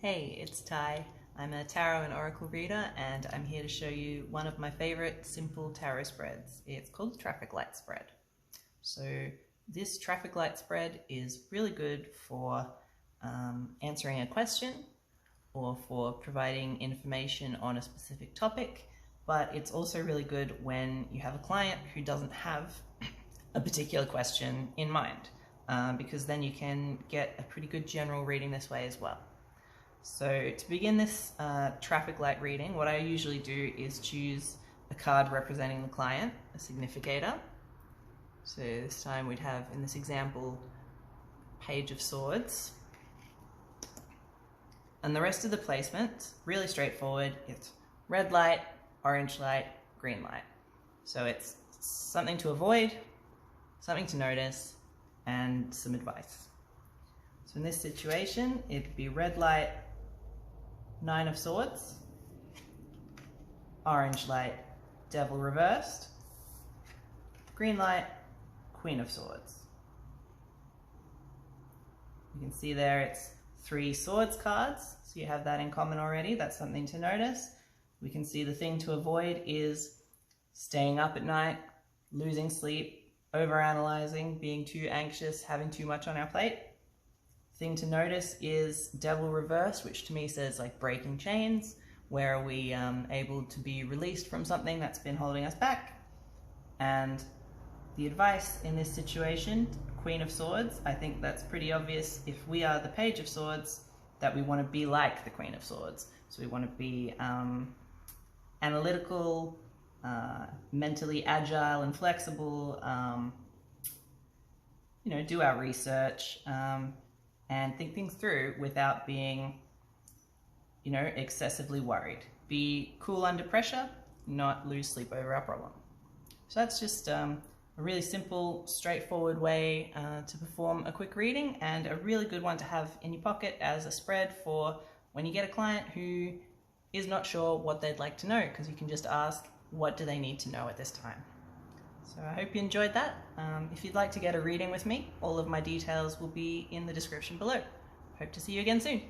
Hey, it's Ty. I'm a tarot and oracle reader, and I'm here to show you one of my favorite simple tarot spreads. It's called the Traffic Light Spread. So this traffic light spread is really good for answering a question or for providing information on a specific topic, but it's also really good when you have a client who doesn't have a particular question in mind, because then you can get a pretty good general reading this way as well. So to begin this traffic light reading, what I usually do is choose a card representing the client, a significator. So this time we'd have, in this example, Page of Swords. And the rest of the placement, really straightforward. It's red light, orange light, green light. So it's something to avoid, something to notice, and some advice. So in this situation, it'd be red light, Nine of Swords, orange light, Devil reversed, green light, Queen of Swords. You can see there it's 3 swords cards, so you have that in common already. That's something to notice. We can see the thing to avoid is staying up at night, losing sleep, overanalyzing, being too anxious, having too much on our plate. Thing to notice is Devil reversed, which to me says like breaking chains. Where are we able to be released from something that's been holding us back? And the advice in this situation, Queen of Swords, I think that's pretty obvious. If we are the Page of Swords, that we want to be like the Queen of Swords. So we want to be analytical, mentally agile and flexible, do our research, and think things through without being, excessively worried. Be cool under pressure, not lose sleep over our problem. So that's just a really simple, straightforward way to perform a quick reading, and a really good one to have in your pocket as a spread for when you get a client who is not sure what they'd like to know, because you can just ask, what do they need to know at this time? So I hope you enjoyed that. If you'd like to get a reading with me, all of my details will be in the description below. Hope to see you again soon.